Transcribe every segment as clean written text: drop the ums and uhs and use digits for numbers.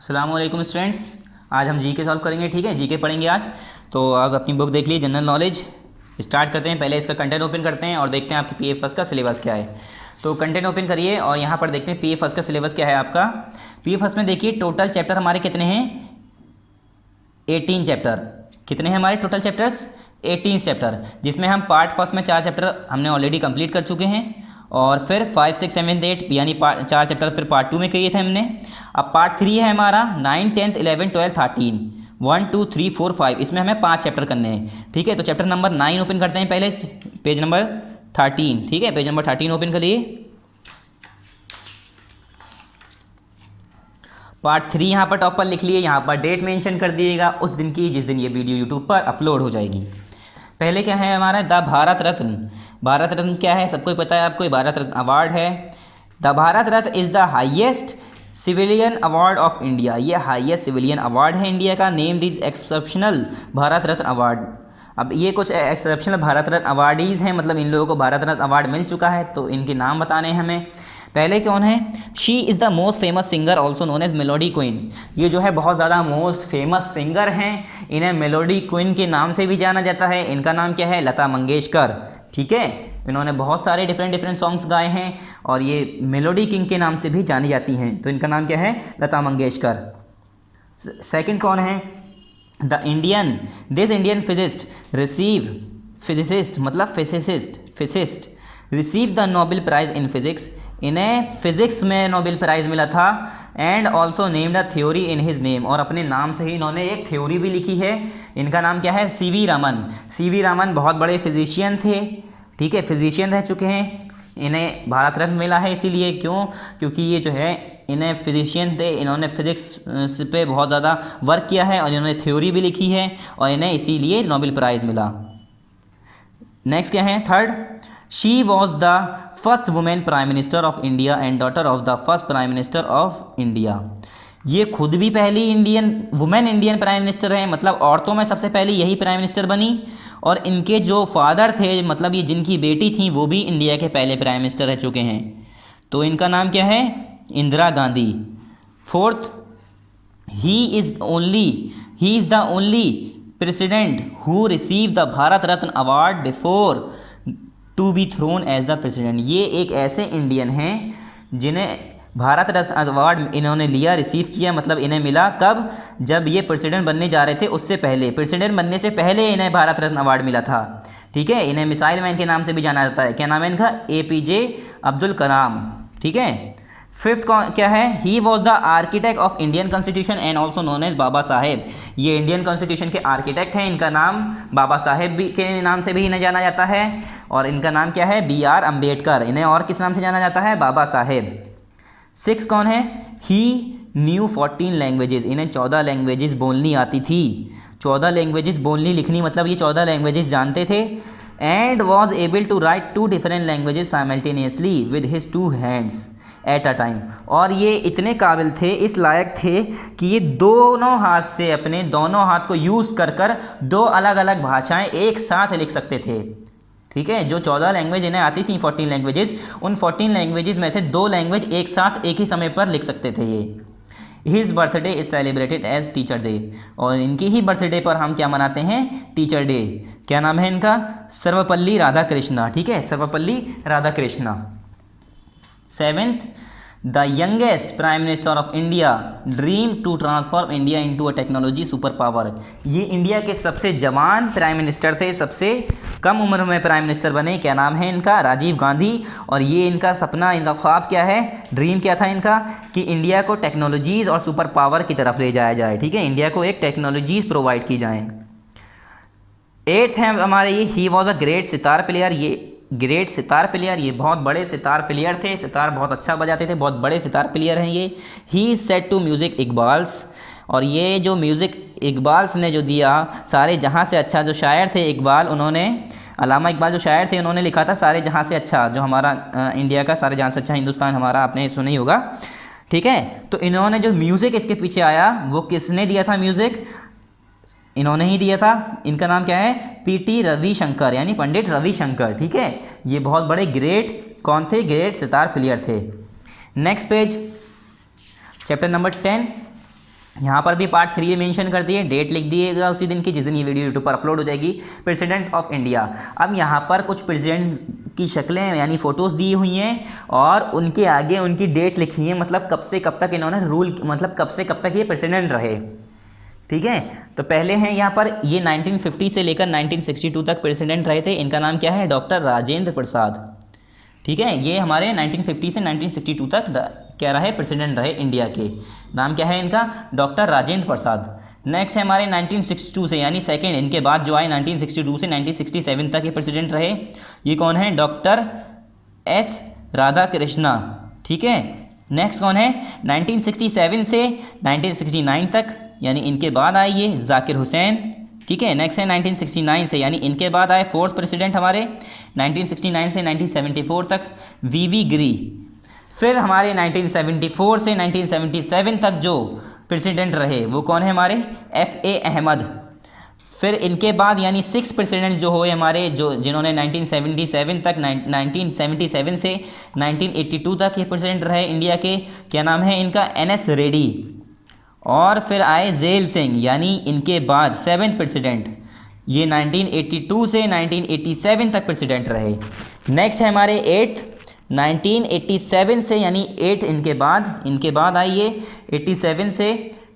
अस्सलाम वालेकुम स्टूडेंट्स। आज हम जीके सॉल्व करेंगे। ठीक है, जीके पढ़ेंगे आज। तो आप अपनी बुक देख लीजिए, जनरल नॉलेज। स्टार्ट करते हैं। पहले इसका कंटेंट ओपन करते हैं और देखते हैं आपके पीए फर्स्ट का सिलेबस क्या है। तो कंटेंट ओपन करिए और यहाँ पर देखते हैं पीए फर्स्ट का सिलेबस क्या है आपका। पीए फर्स्ट में देखिए टोटल चैप्टर हमारे कितने हैं, 18 चैप्टर। कितने हैं हमारे टोटल चैप्टर्स, 18 चैप्टर, जिसमें हम पार्ट फर्स्ट में 4 चैप्टर हमने ऑलरेडी कंप्लीट कर चुके हैं और फिर 5, 6, 7, 8 यानी 4 चैप्टर फिर पार्ट 2 में किए थे हमने। अब पार्ट 3 है हमारा 9, 10, 11, 12, 13, 1, 2, 3, 4, 5। इसमें हमें 5 चैप्टर करने हैं। ठीक है, तो चैप्टर नंबर 9 ओपन करते हैं पहले, पेज नंबर 13। ठीक है, पेज नंबर 13 ओपन करिए। पार्ट 3 यहाँ पर टॉप पर लिख लिए, यहाँ पर डेट मेंशन कर दिएगा उस दिन की जिस दिन ये वीडियो यूट्यूब पर अपलोड हो जाएगी। पहले क्या है हमारा, द भारत रत्न। भारत रत्न क्या है, सबको पता है आपको, भारत रत्न अवार्ड है। The Bharat Ratna is the highest civilian award of India. ये हाईएस्ट सिविलियन अवार्ड है इंडिया का। Name this exceptional Bharat Ratna award. अब ये कुछ एक्सेप्शनल भारत रत्न अवार्डीज़ हैं, मतलब इन लोगों को भारत रत्न अवार्ड मिल चुका है, तो इनके नाम बताने हैं हमें। पहले कौन है, she is the most famous singer also known as melody queen. ये जो है बहुत ज़्यादा मोस्ट फेमस सिंगर हैं, इन्हें मेलोडी क्वीन के नाम से भी जाना जाता है। इनका नाम क्या है, लता मंगेशकर। ठीक है, इन्होंने बहुत सारे डिफरेंट सॉन्ग्स गाए हैं और ये मेलोडी किंग के नाम से भी जानी जाती हैं। तो इनका नाम क्या है, लता मंगेशकर। सेकंड कौन है, the Indian, this Indian physicist मतलब physicist receive the Nobel prize in physics. इन्हें फिजिक्स में नोबेल प्राइज़ मिला था। And also named a theory in his name, और अपने नाम से ही इन्होंने एक थ्योरी भी लिखी है। इनका नाम क्या है, सीवी रामन। सीवी रामन बहुत बड़े फिजिशियन थे। ठीक है, फिजिशियन रह चुके हैं। इन्हें भारत रत्न मिला है इसीलिए, क्यों, क्योंकि ये जो है इन्हें फिजिशियन थे, इन्होंने फिजिक्स पे बहुत ज़्यादा वर्क किया है और इन्होंने थ्योरी भी लिखी है और इन्हें इसीलिए नोबेल प्राइज़ मिला। नेक्स्ट क्या है, third, she was the first women prime minister of India and daughter of the first prime minister of India. ये खुद भी पहली वुमेन इंडियन प्राइम मिनिस्टर हैं, मतलब औरतों में सबसे पहले यही प्राइम मिनिस्टर बनी। और इनके जो फादर थे, मतलब ये जिनकी बेटी थी, वो भी इंडिया के पहले प्राइम मिनिस्टर रह चुके हैं। तो इनका नाम क्या है, Indira Gandhi. Fourth, he is the only president who receive the Bharat Ratna award before to be thrown as the president. ये एक ऐसे इंडियन हैं जिन्हें भारत रत्न अवार्ड इन्होंने लिया, रिसीव किया, मतलब इन्हें मिला कब, जब ये प्रेसिडेंट बनने जा रहे थे उससे पहले, प्रेसिडेंट बनने से पहले इन्हें भारत रत्न अवार्ड मिला था। ठीक है, इन्हें मिसाइल मैन के नाम से भी जाना जाता है। क्या नाम है इनका, APJ अब्दुल कलाम। ठीक है, फिफ्थ क्या है, he was the architect of Indian constitution and also known as Baba Saheb. ये इंडियन कॉन्स्टिट्यूशन के आर्किटेक्ट हैं। इनका नाम बाबा साहेब भी के नाम से भी इन्हें जाना जाता है। और इनका नाम क्या है, BR अम्बेडकर। इन्हें और किस नाम से जाना जाता है, बाबा साहेब। सिक्स कौन है, ही न्यू 14 लैंग्वेजेस। इन्हें 14 लैंग्वेजेस बोलनी आती थी। 14 लैंग्वेजेस बोलनी लिखनी, मतलब ये 14 लैंग्वेजेस जानते थे। And was able to write 2 different languages simultaneously with his 2 hands at a time. और ये इतने काबिल थे, इस लायक थे कि ये दोनों हाथ से, अपने दोनों हाथ को यूज़ कर 2 अलग अलग भाषाएं एक साथ लिख सकते थे। ठीक है, जो 14 लैंग्वेज इन्हें आती थी, 14 लैंग्वेजेस, उन 14 लैंग्वेजेस में से 2 लैंग्वेज एक साथ एक ही समय पर लिख सकते थे ये। His birthday is celebrated as teacher day. और इनकी ही बर्थडे पर हम क्या मनाते हैं, टीचर डे। क्या नाम है इनका, सर्वपल्ली राधाकृष्णा। ठीक है, Sarvepalli Radhakrishna. Seventh, the youngest prime minister of India dream to transform India into a technology super power. ये इंडिया के सबसे जवान प्राइम मिनिस्टर थे, सबसे कम उम्र में प्राइम मिनिस्टर बने। क्या नाम है इनका, राजीव गांधी। और ये इनका सपना, इनका ख्वाब क्या है, ड्रीम क्या था इनका, कि इंडिया को टेक्नोलॉजीज़ और सुपर पावर की तरफ ले जाया जाए। ठीक है, इंडिया को एक टेक्नोलॉजीज़ प्रोवाइड की जाएँ। एट्थ है हमारे ये, he was a great sitar player. ये ग्रेट सितार प्लेयर, ये बहुत बड़े सितार प्लेयर थे, सितार बहुत अच्छा बजाते थे, बहुत बड़े सितार प्लेयर हैं ये। ही सेड टू म्यूज़िक इकबाल्स। और ये जो म्यूज़िक इकबाल्स ने जो दिया, सारे जहाँ से अच्छा, जो शायर थे इकबाल, उन्होंने, अल्लामा इकबाल जो शायर थे, उन्होंने लिखा था सारे जहाँ से अच्छा, जो हमारा इंडिया का सारे जहाँ से अच्छा हिंदुस्तान हमारा, आपने सुना ही होगा। ठीक है, तो इन्होंने जो म्यूज़िक इसके पीछे आया, वो किसने दिया था म्यूज़िक, इन्होंने ही दिया था। इनका नाम क्या है, PT रविशंकर, यानी पंडित रविशंकर। ठीक है, ये बहुत बड़े ग्रेट कौन थे, ग्रेट सितार प्लेयर थे। नेक्स्ट पेज, चैप्टर नंबर 10, यहाँ पर भी पार्ट 3 मेंशन कर दिए, डेट लिख दिएगा उसी दिन की जिस दिन ये वीडियो यूट्यूब पर अपलोड हो जाएगी। प्रेसिडेंट्स ऑफ इंडिया, अब यहाँ पर कुछ प्रेसिडेंट्स की शक्लें यानी फ़ोटोज़ दी हुई हैं और उनके आगे उनकी डेट लिखी है, मतलब कब से कब तक इन्होंने रूल, मतलब कब से कब तक ये प्रेसिडेंट रहे। ठीक है, तो पहले हैं यहाँ पर ये 1950 से लेकर 1962 तक प्रेसिडेंट रहे थे। इनका नाम क्या है? डॉक्टर राजेंद्र प्रसाद। ठीक है, ये हमारे 1950 से 1962 तक क्या रहे? प्रेसिडेंट रहे इंडिया के। नाम क्या है इनका? डॉक्टर राजेंद्र प्रसाद। नेक्स्ट है हमारे 1962 से यानी सेकंड इनके बाद जो आए 1962 से 1967 तक ये प्रेसिडेंट रहे। ये कौन है? Doctor S Radha Krishna. ठीक है, नेक्स्ट कौन है? 1967 से 1969 तक यानी इनके बाद आए ये जाकिर हुसैन। ठीक है, नेक्स्ट है 1969 से यानी इनके बाद आए फोर्थ प्रेसिडेंट हमारे 1969 से 1974 तक वीवी गिरी। फिर हमारे 1974 से 1977 तक जो प्रेसिडेंट रहे वो कौन है हमारे? FA अहमद। फिर इनके बाद यानी 6 प्रेसिडेंट जो हुए हमारे, जो जिन्होंने 1977 तक 1977 से 1982 तक ये प्रेसिडेंट रहे इंडिया के, क्या नाम है इनका? NS रेड्डी। और फिर आए जेल सिंह यानी इनके बाद 7th प्रेसिडेंट, ये 1982 से 1987 तक प्रेसिडेंट रहे। नेक्स्ट है हमारे 8th 1987 से यानी 8 इनके बाद आई ये 87 से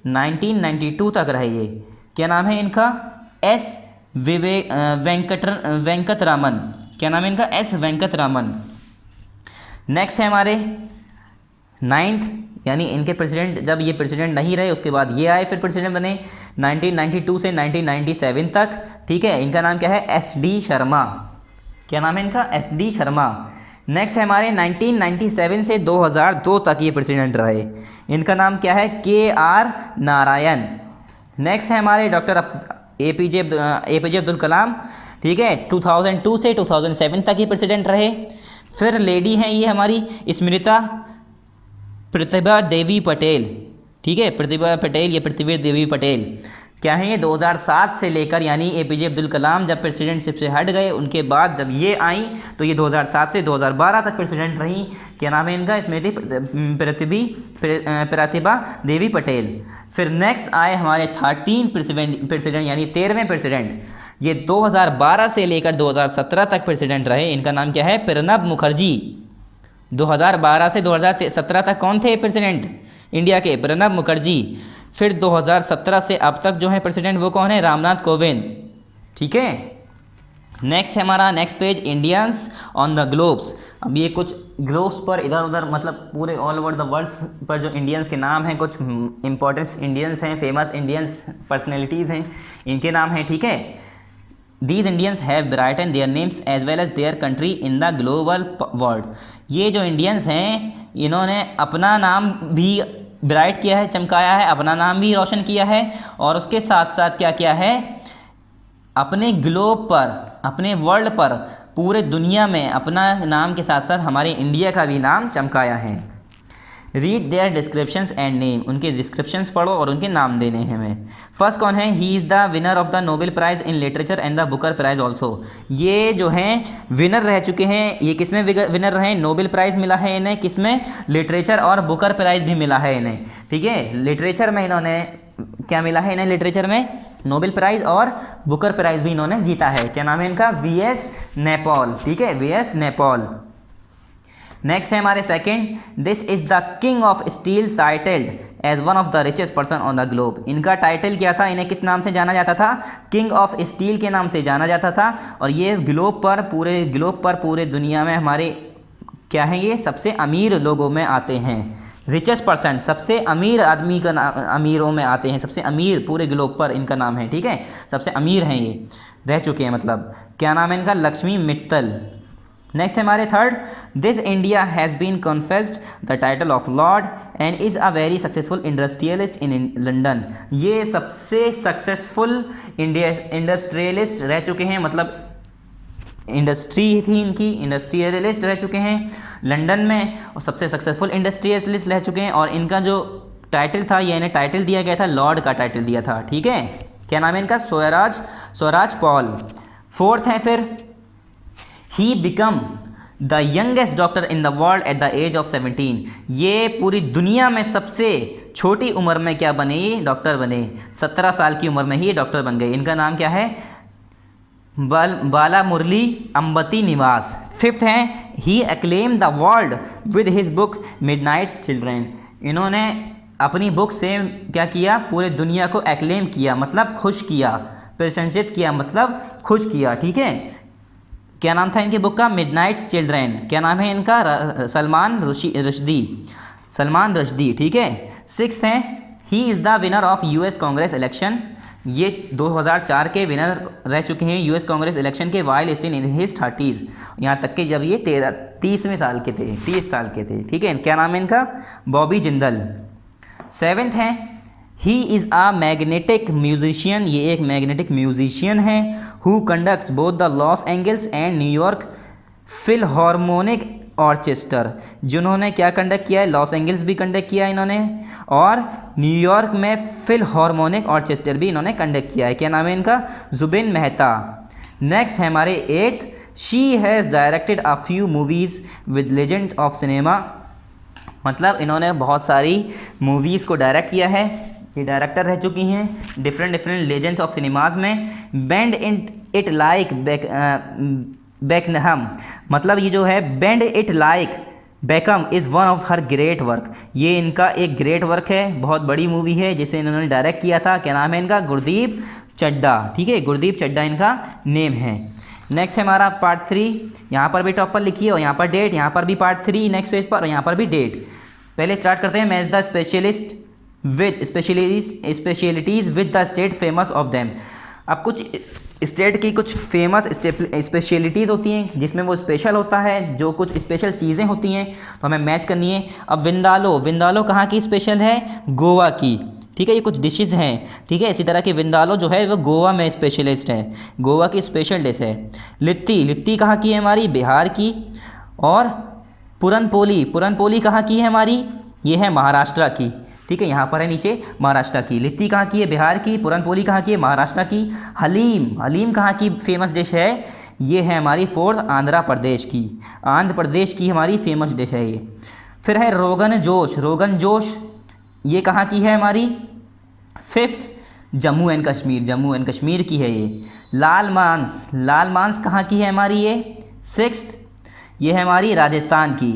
1992 तक रहे ये, क्या नाम है इनका? S वेंकटरामन। क्या नाम है इनका? S वेंकटरामन। नेक्स्ट है हमारे 9th यानी इनके प्रेसिडेंट, जब ये प्रेसिडेंट नहीं रहे उसके बाद ये आए फिर प्रेसिडेंट बने 1992 से 1997 तक। ठीक है, इनका नाम क्या है? SD शर्मा। क्या नाम है इनका? SD शर्मा। नेक्स्ट है हमारे 1997 से 2002 तक ये प्रेसिडेंट रहे, इनका नाम क्या है? KR नारायण। नेक्स्ट है हमारे डॉक्टर APJ अब्दुल कलाम। ठीक है, 2002 से 2007 तक ये प्रेसिडेंट रहे। फिर लेडी हैं ये हमारी स्मृता प्रतिभा देवी पटेल। ठीक है, प्रतिभा पटेल, ये प्रतिभा देवी पटेल क्या है? ये 2007 से लेकर यानी APJ अब्दुल कलाम जब प्रेसिडेंटशिप से हट गए उनके बाद जब ये आई तो ये 2007 से 2012 तक प्रेसिडेंट रही। क्या नाम है इनका? स्मृति प्रतिभा देवी पटेल। फिर नेक्स्ट आए हमारे 13 प्रेसिडेंट यानी 13वें प्रेसिडेंट, ये 2012 से लेकर 2017 तक प्रेसिडेंट रहे। इनका नाम क्या है? प्रणब मुखर्जी। 2012 से 2017 तक कौन थे प्रेसिडेंट इंडिया के? प्रणब मुखर्जी। फिर 2017 से अब तक जो है प्रेसिडेंट वो कौन है? रामनाथ कोविंद। ठीक है, नेक्स्ट है हमारा next page Indians on the globes. अब ये कुछ ग्लोब्स पर इधर उधर मतलब पूरे ऑल ओवर द वर्ल्ड पर जो इंडियंस के नाम हैं, कुछ इंपॉर्टेंट इंडियंस हैं, फेमस इंडियंस पर्सनैलिटीज़ हैं, इनके नाम हैं। ठीक है, These Indians have brightened their names as well as their country in the global world। ये जो इंडियंस हैं इन्होंने अपना नाम भी ब्राइट किया है, चमकाया है, अपना नाम भी रोशन किया है और उसके साथ साथ क्या किया है? अपने ग्लोब पर, अपने वर्ल्ड पर, पूरे दुनिया में अपना नाम के साथ साथ हमारे इंडिया का भी नाम चमकाया है। Read their descriptions and name, उनके डिस्क्रिप्शंस पढ़ो और उनके नाम देने हैं हमें। फर्स्ट कौन है? He is the winner of the Nobel prize in literature and the Booker prize also. ये जो हैं विनर रह चुके हैं। ये किस में विनर रहे? नोबेल प्राइज़ मिला है इन्हें, किस में? लिटरेचर, और बुकर प्राइज़ भी मिला है इन्हें। ठीक है, लिटरेचर में इन्होंने क्या मिला है इन्हें? लिटरेचर में नोबेल प्राइज़ और बुकर प्राइज़ भी इन्होंने जीता है। क्या नाम है इनका? VS नैपॉल। ठीक है, VS नैपॉल। नेक्स्ट है हमारे second, this is the king of steel titled as one of the richest person on the globe. इनका टाइटल क्या था? इन्हें किस नाम से जाना जाता था? किंग ऑफ स्टील के नाम से जाना जाता था। और ये ग्लोब पर, पूरे दुनिया में हमारे क्या है? ये सबसे अमीर लोगों में आते हैं। रिचेस्ट पर्सन, सबसे अमीर आदमी का नाम, अमीरों में आते हैं, सबसे अमीर पूरे ग्लोब पर इनका नाम है। ठीक है, सबसे अमीर हैं ये, रह चुके हैं मतलब। क्या नाम है इनका? लक्ष्मी मित्तल। नेक्स्ट है हमारे third, this India has been confessed the title of lord and is a very successful industrialist in London. ये सबसे सक्सेसफुल इंडस्ट्रियलिस्ट रह चुके हैं, मतलब इंडस्ट्री थी इनकी, इंडस्ट्रियलिस्ट रह चुके हैं लंदन में, और सबसे सक्सेसफुल इंडस्ट्रियलिस्ट रह चुके हैं। और इनका जो टाइटल था, ये इन्हें टाइटल दिया गया था, लॉर्ड का टाइटल दिया था। ठीक है, क्या नाम है इनका? स्वराज पॉल। फोर्थ है फिर, he become the youngest doctor in the world at the age of 17। ये पूरी दुनिया में सबसे छोटी उम्र में क्या बने, डॉक्टर बने, 17 साल की उम्र में ही डॉक्टर बन गए। इनका नाम क्या है, बाला मुरली अम्बती निवास। फिफ्थ हैं, he acclaim the world with his book Midnight's Children. इन्होंने अपनी बुक से क्या किया, पूरे दुनिया को एक्लेम किया, मतलब खुश किया, प्रशंसित किया, मतलब खुश किया। ठीक है, क्या नाम था इनकी बुक का, मिडनाइट्स चिल्ड्रेन। क्या नाम है इनका, सलमान रश्दी। ठीक है। सिक्स्थ हैं, he is the winner of US Congress election. ये 2004 के विनर रह चुके हैं यूएस कांग्रेस इलेक्शन के, while still in his 30s, यहाँ तक कि जब ये 30 साल के थे। ठीक है, क्या नाम है इनका, बॉबी जिंदल। सेवेंथ हैं, he is a magnetic musician. ये एक मैग्नेटिक म्यूजिशियन है, who conducts both the Los Angeles and New York Philharmonic orchestra. जिन्होंने क्या कंडक्ट किया है, लॉस एंजल्स भी कंडक्ट किया है इन्होंने, और न्यूयॉर्क में फिलहार्मोनिक ऑर्केस्ट्रा भी इन्होंने कंडक्ट किया है। क्या नाम है इनका, जुबिन मेहता। नेक्स्ट है हमारे eighth, she has directed a few movies with legend of cinema. मतलब इन्होंने बहुत सारी मूवीज़ को डायरेक्ट किया है, ये डायरेक्टर रह चुकी हैं डिफरेंट लेजेंड्स ऑफ सिनेमाज में। Bend in it like Beckham, मतलब ये जो है bend it like become is one of her great work. ये इनका एक ग्रेट वर्क है, बहुत बड़ी मूवी है जिसे इन्होंने डायरेक्ट किया था। क्या नाम है इनका, गुरदीप चड्ढा। ठीक है, गुरदीप चड्ढा इनका नेम है। नेक्स्ट है हमारा पार्ट 3, यहाँ पर भी टॉप पर लिखिए और यहाँ पर डेट, यहाँ पर भी पार्ट 3 नेक्स्ट पेज पर और यहाँ पर भी डेट। पहले स्टार्ट करते हैं, match the specialist with specialities with the state famous of them. अब कुछ स्टेट की कुछ फेमस स्पेशलिटीज़ होती हैं जिसमें वो स्पेशल होता है, जो कुछ स्पेशल चीज़ें होती हैं तो हमें मैच करनी है। अब विंदालो कहाँ की स्पेशल है, गोवा की। ठीक है, ये कुछ डिशेस हैं। ठीक है, इसी तरह की विंदालो जो है वो गोवा में स्पेशलिस्ट है, गोवा की स्पेशल डिश है। लिट्टी कहाँ की है हमारी, बिहार की। और पुरनपोली कहाँ की है हमारी, ये है महाराष्ट्र की। ठीक है, यहाँ पर है नीचे महाराष्ट्र की। लिट्टी कहाँ की है, बिहार की। पुरनपोली कहाँ की है, महाराष्ट्र की। हलीम कहाँ की फेमस डिश है, ये है हमारी फोर्थ आंध्र प्रदेश की हमारी फेमस डिश है ये। फिर है रोगन जोश, ये कहाँ की है हमारी, फिफ्थ जम्मू एंड कश्मीर की है ये। लाल मांस कहाँ की है हमारी, ये सिक्स्थ, ये है हमारी राजस्थान की।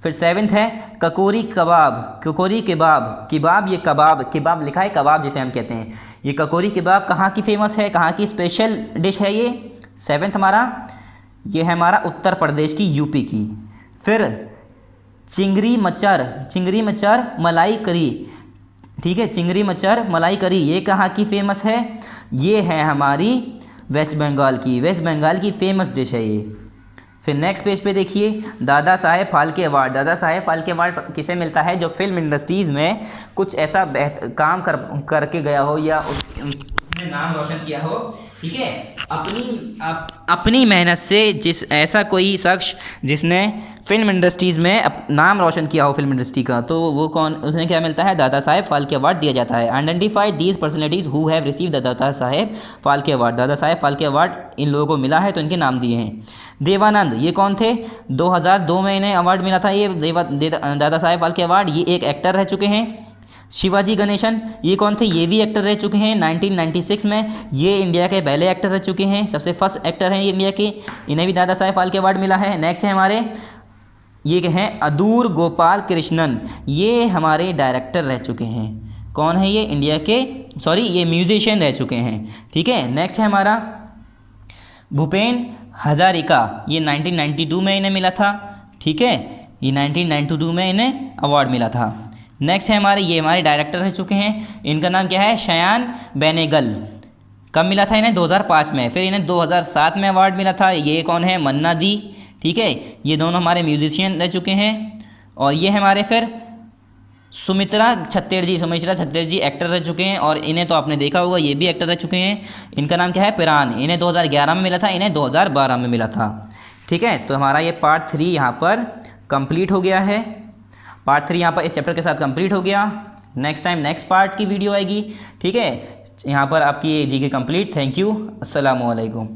फिर सेवेंथ है ककोरी किबाब, ये कबाब लिखा है, कबाब जिसे हम कहते हैं। ये ककोरी किबाब कहाँ की फेमस है, कहाँ की स्पेशल डिश है ये, सेवेंथ हमारा। ये है हमारा उत्तर प्रदेश की, यूपी की। फिर चिंगरी मचर मलाई करी। ठीक है, चिंगरी मचर मलाई करी, ये कहाँ की फेमस है, ये है हमारी वेस्ट बंगाल की फेमस डिश है ये। फिर नेक्स्ट पेज पे देखिए, दादा साहेब फाल्के अवार्ड किसे मिलता है, जो फिल्म इंडस्ट्रीज़ में कुछ ऐसा काम करके गया हो या उसने नाम रोशन किया हो। ठीक है, अपनी मेहनत से ऐसा कोई शख्स जिसने फिल्म इंडस्ट्रीज़ में नाम रोशन किया हो फिल्म इंडस्ट्री का, तो वो कौन, उसने क्या मिलता है, दादा साहेब फाल्के अवार्ड दिया जाता है। Identify these personalities who have receive the Dada Saheb Phalke award in लोगों को मिला है तो इनके नाम दिए हैं। देवानंद, ये कौन थे, 2002 में इन्हें अवार्ड मिला था ये दादा साहेब फाल्के अवार्ड, ये एक एक्टर रह चुके हैं। शिवाजी गणेशन, ये कौन थे, ये भी एक्टर रह चुके हैं 1996 में, ये इंडिया के पहले एक्टर रह चुके हैं, सबसे फर्स्ट एक्टर हैं ये इंडिया के, इन्हें भी दादा साहेब फाल्के अवार्ड मिला है। नेक्स्ट है हमारे, ये हैं अदूर गोपाल कृष्णन, ये हमारे डायरेक्टर रह चुके हैं। कौन है ये, इंडिया के, ये म्यूजिशियन रह चुके हैं। ठीक है, नेक्स्ट है हमारा भूपेन हजारिका, ये 1992 में इन्हें मिला था। ठीक है, ये 1992 में इन्हें अवार्ड मिला था। नेक्स्ट है हमारे, ये हमारे डायरेक्टर रह चुके हैं, इनका नाम क्या है, शयान बेनेगल। कब मिला था इन्हें, 2005 में। फिर इन्हें 2007 में अवार्ड मिला था। ये कौन है, मन्ना दी। ठीक है, ये दोनों हमारे म्यूजिशियन रह चुके हैं। और ये हमारे फिर सुमित्रा छत्तेर जी एक्टर रह चुके हैं, और इन्हें तो आपने देखा होगा, ये भी एक्टर रह चुके हैं। इनका नाम क्या है, पिरान, इन्हें 2011 में मिला था, इन्हें 2012 में मिला था। ठीक है, तो हमारा ये पार्ट 3 यहाँ पर कंप्लीट हो गया है। पार्ट 3 यहाँ पर इस चैप्टर के साथ कंप्लीट हो गया। नेक्स्ट टाइम नेक्स्ट पार्ट की वीडियो आएगी। ठीक है, यहाँ पर आपकी ये जीके कंप्लीट। थैंक यू, अस्सलामु अलैकुम।